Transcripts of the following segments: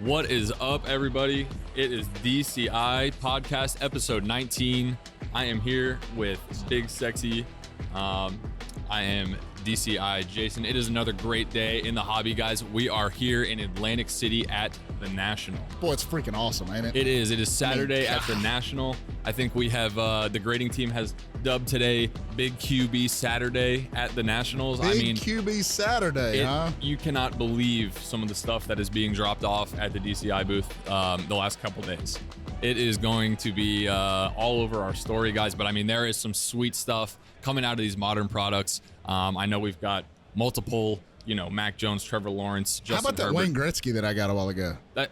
What is up, everybody? It is DCI Podcast, episode 19. I am here with Big Sexy. I am DCI Jason. It is another great day in the hobby, guys. We are here in Atlantic City at the National. Boy, it's freaking awesome, ain't it? It is. It is Saturday at the National. I think we have the grading team has dubbed today Big QB Saturday at the Nationals. Big QB Saturday, huh? You cannot believe some of the stuff that is being dropped off at the DCI booth the last couple days. It is going to be all over our story, guys. But I mean, there is some sweet stuff coming out of these modern products. I know we've got multiple, Mac Jones, Trevor Lawrence, Justin How about that Herbert. Wayne Gretzky that I got a while ago? That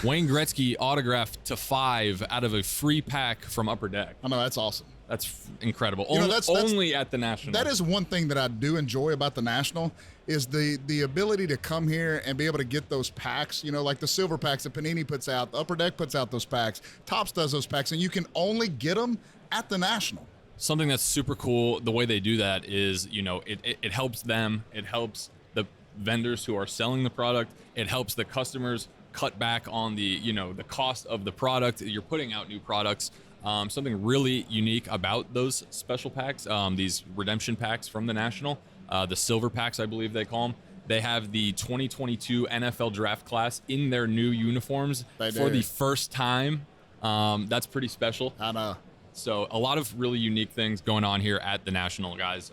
Wayne Gretzky autographed to 5 out of a free pack from Upper Deck. I know, that's awesome. That's incredible. That's only at the National. That is one thing that I do enjoy about the National is the ability to come here and be able to get those packs, like the silver packs that Panini puts out, the Upper Deck puts out those packs, Topps does those packs, and you can only get them at the National. Something that's super cool, the way they do that is, it helps them, it helps the vendors who are selling the product, it helps the customers cut back on the, the cost of the product. You're putting out new products. Something really unique about those special packs, these redemption packs from the National, the silver packs, I believe they call them. They have the 2022 NFL draft class in their new uniforms for the first time. That's pretty special. I know. So a lot of really unique things going on here at the National, guys.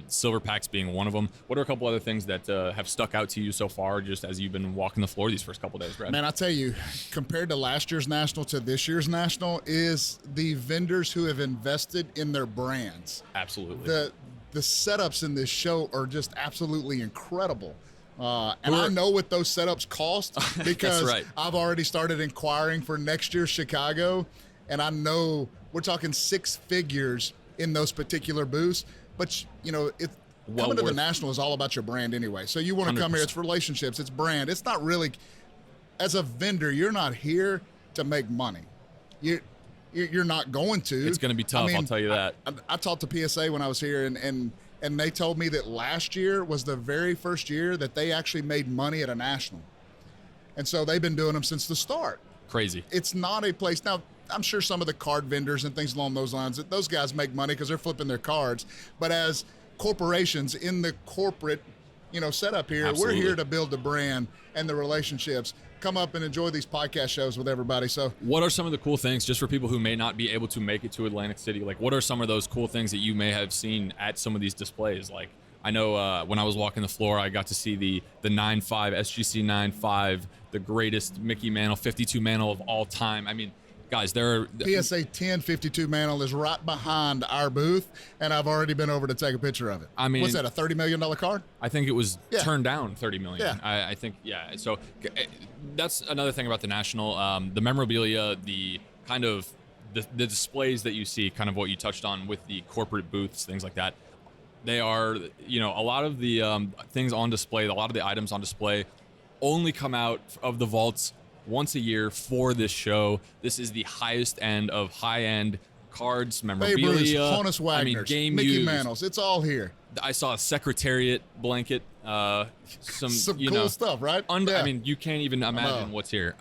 Silver packs being one of them. What are a couple other things that have stuck out to you so far, just as you've been walking the floor these first couple days, Brad? Man, I tell you, compared to last year's National to this year's National, is the vendors who have invested in their brands. Absolutely. The setups in this show are just absolutely incredible. And I know what those setups cost because right. I've already started inquiring for next year's Chicago, and I know we're talking 6 figures in those particular booths. But, coming to the National is all about your brand anyway. So you want to come here, it's relationships, it's brand. It's not really, as a vendor, you're not here to make money. You're not going to. It's going to be tough, I'll tell you that. I talked to PSA when I was here, and they told me that last year was the very first year that they actually made money at a National. And so they've been doing them since the start. Crazy. It's not a place. Now, I'm sure some of the card vendors and things along those lines, those guys make money because they're flipping their cards. But as corporations in the corporate, setup here, Absolutely. We're here to build the brand and the relationships. Come up and enjoy these podcast shows with everybody. So, what are some of the cool things, just for people who may not be able to make it to Atlantic City? Like, what are some of those cool things that you may have seen at some of these displays? Like, I know when I was walking the floor, I got to see the 9.5 SGC 9.5, the greatest Mickey Mantle 52 mantle of all time. I mean, guys, there are PSA 1052 mantle is right behind our booth, and I've already been over to take a picture of it. I mean, what's that, a $30 million card? I think it was turned down $30 million. Yeah. I think, yeah. So that's another thing about the National. The memorabilia, the kind of the displays that you see, kind of what you touched on with the corporate booths, things like that. They are, a lot of the things on display, a lot of the items on display only come out of the vaults once a year for this show. This is the highest end of high-end cards, memorabilia. Honus Wagner's, game Mickey used. Mantles. It's all here. I saw a Secretariat blanket. Some cool stuff, right? I mean, you can't even imagine what's here.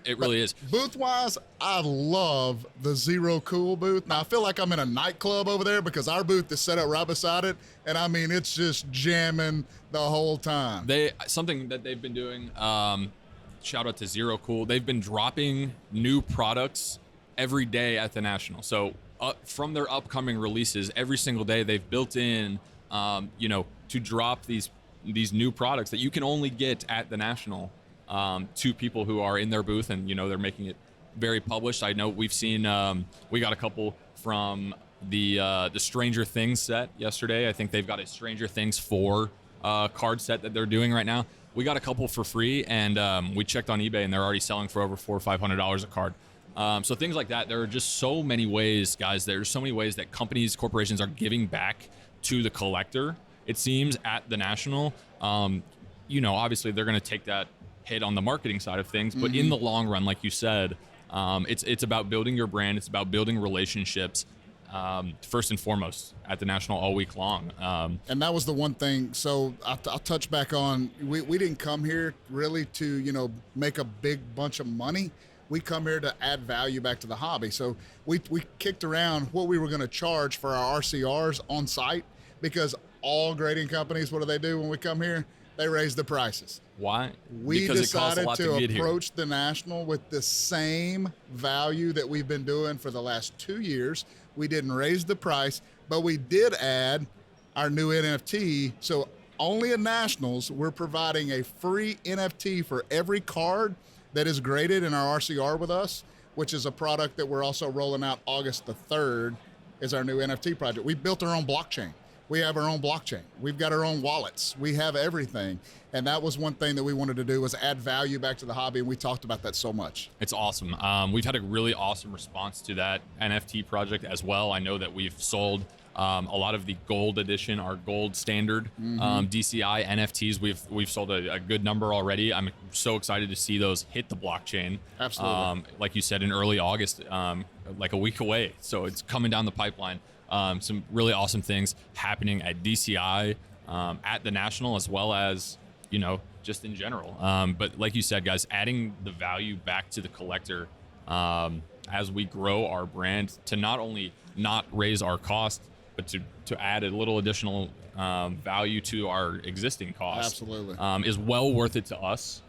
It really is. Booth-wise, I love the Zero Cool booth. Now, I feel like I'm in a nightclub over there because our booth is set up right beside it, and I mean, it's just jamming the whole time. Something that they've been doing, shout out to Zero Cool, they've been dropping new products every day at the National. So from their upcoming releases, every single day they've built in, to drop these new products that you can only get at the National to people who are in their booth, and they're making it very published. I know we've seen we got a couple from the Stranger Things set yesterday. I think they've got a Stranger Things 4 card set that they're doing right now. We got a couple for free, and we checked on eBay, and they're already selling for over $400 or $500 a card. So things like that. There are just so many ways, guys. There's so many ways that companies, corporations are giving back to the collector, it seems, at the National. Obviously they're going to take that hit on the marketing side of things, but in the long run, like you said, it's about building your brand. It's about building relationships. first and foremost at the National all week long. And that was the one thing. So I'll touch back on, we didn't come here really to, make a big bunch of money. We come here to add value back to the hobby. So we kicked around what we were going to charge for our RCRs on site, because all grading companies, what do when we come here? They raise the prices. Why? We because decided it costs a to lot to approach the National with the same value that we've been doing for the last 2 years. We didn't raise the price, but we did add our new NFT. So only at Nationals, we're providing a free NFT for every card that is graded in our RCR with us, which is a product that we're also rolling out August the 3rd is our new NFT project. We built our own blockchain. We have our own blockchain. We've got our own wallets. We have everything. And that was one thing that we wanted to do, was add value back to the hobby. And we talked about that so much. It's awesome. We've had a really awesome response to that NFT project as well. I know that we've sold a lot of the gold edition, our gold standard DCI NFTs. We've sold a good number already. I'm so excited to see those hit the blockchain. Absolutely. Like you said, in early August, like a week away. So it's coming down the pipeline. Some really awesome things happening at DCI, at the National, as well as, just in general. But like you said, guys, adding the value back to the collector as we grow our brand, to not only not raise our cost, but to add a little additional value to our existing cost. Absolutely. Is well worth it to us,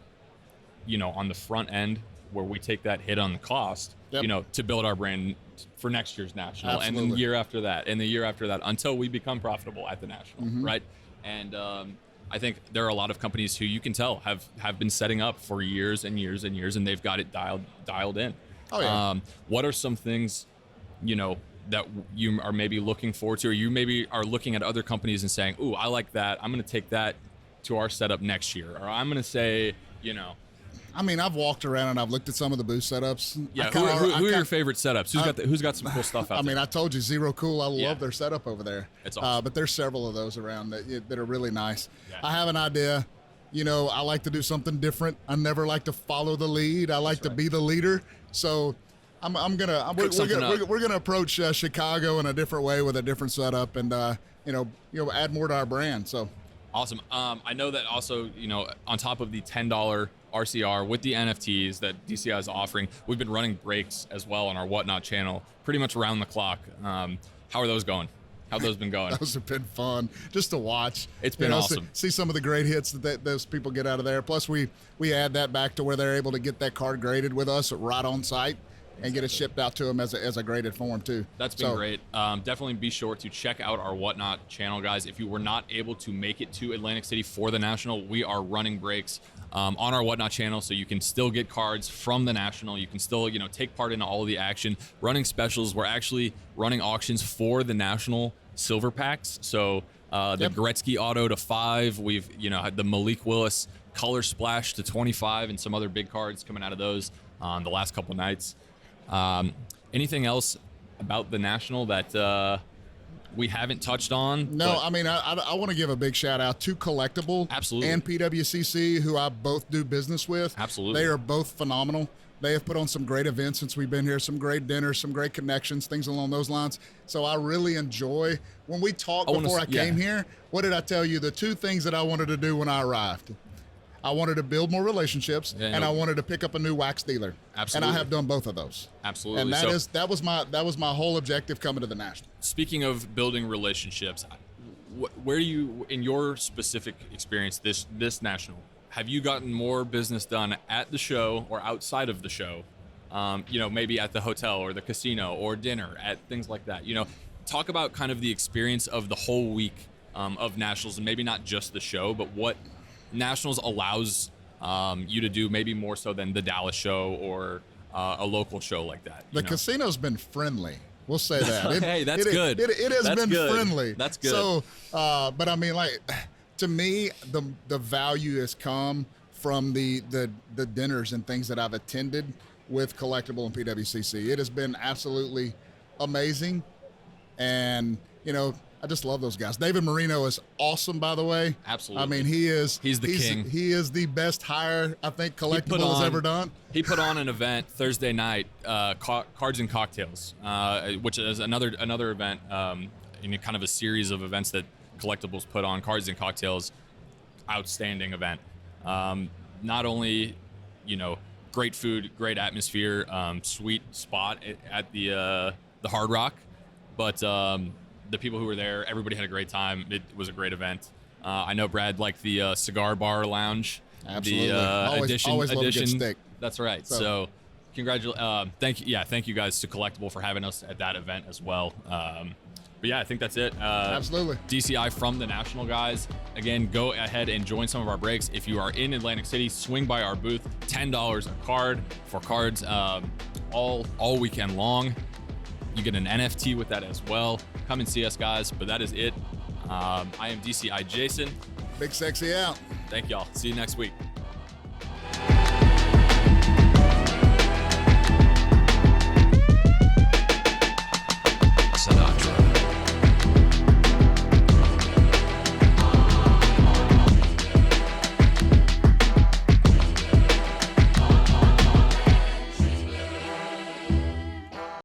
on the front end, where we take that hit on the cost, to build our brand for next year's National. Absolutely. And then the year after that, and the year after that, until we become profitable at the National, right? And I think there are a lot of companies who you can tell have been setting up for years and years and years, and they've got it dialed in. Oh, yeah. What are some things, that you are maybe looking forward to, or you maybe are looking at other companies and saying, ooh, I like that, I'm going to take that to our setup next year, or I'm going to say, I mean, I've walked around and I've looked at some of the booth setups. Yeah, who are your favorite setups? Who's got some cool stuff out there? I mean, I told you, Zero Cool. I love their setup over there. It's awesome. But there's several of those around that are really nice. Yeah. I have an idea. I like to do something different. I never like to follow the lead. I like to be the leader. So we're gonna approach Chicago in a different way with a different setup, and add more to our brand. So awesome. I know that also, on top of the $10 RCR with the NFTs that DCI is offering, we've been running breaks as well on our Whatnot channel pretty much around the clock. How are those going? How have those been going? Those have been fun just to watch. It's been awesome. See some of the great hits that those people get out of there. Plus, we add that back to where they're able to get that card graded with us right on site and get it shipped out to them as a graded form too. That's been great. Definitely be sure to check out our Whatnot channel, guys. If you were not able to make it to Atlantic City for the National, we are running breaks on our Whatnot channel, so you can still get cards from the National. You can still, take part in all of the action. Running specials. We're actually running auctions for the National silver packs. So the Gretzky auto to 5. We've, had the Malik Willis color splash to 25, and some other big cards coming out of those the last couple nights. Anything else about the National that we haven't touched on? No, I mean, I want to give a big shout out to Collectible Absolutely. And PWCC, who I both do business with. Absolutely. They are both phenomenal. They have put on some great events since we've been here, some great dinners, some great connections, things along those lines. So I really enjoy, when we talked before I came here, what did I tell you? The 2 things that I wanted to do when I arrived. I wanted to build more relationships, and I wanted to pick up a new wax dealer. Absolutely. And I have done both of those. Absolutely. And that was my whole objective coming to the National. Speaking of building relationships, where do you, in your specific experience, this National, have you gotten more business done at the show or outside of the show? Maybe at the hotel or the casino or dinner, at things like that. Talk about kind of the experience of the whole week of Nationals, and maybe not just the show, but what Nationals allows you to do, maybe more so than the Dallas show or a local show like that. The casino's been friendly. We'll say that. Hey, that's good. It has been friendly. That's good. So, but I mean, to me, the value has come from the dinners and things that I've attended with Collectible and PWCC. It has been absolutely amazing. And, I just love those guys. David Marino is awesome, by the way. Absolutely. I mean, he's the king. He is the best hire I think Collectible has ever done. He put on an event Thursday night, Cards and Cocktails, which is another event in kind of a series of events that Collectibles put on. Cards and Cocktails, outstanding event. Not only, great food, great atmosphere, sweet spot at the Hard Rock, but the people who were there, everybody had a great time. It was a great event. I know Brad liked the cigar bar lounge. Absolutely. The always love a good edition. steak. That's right. So thank you guys to Collectible for having us at that event as well. But yeah, I think that's it. Absolutely. DCI from the National guys. Again, go ahead and join some of our breaks. If you are in Atlantic City, swing by our booth. $10 a card for cards all weekend long. You get an NFT with that as well. Come and see us, guys. But that is it. I am DCI Jason. Big Sexy out. Thank y'all. See you next week.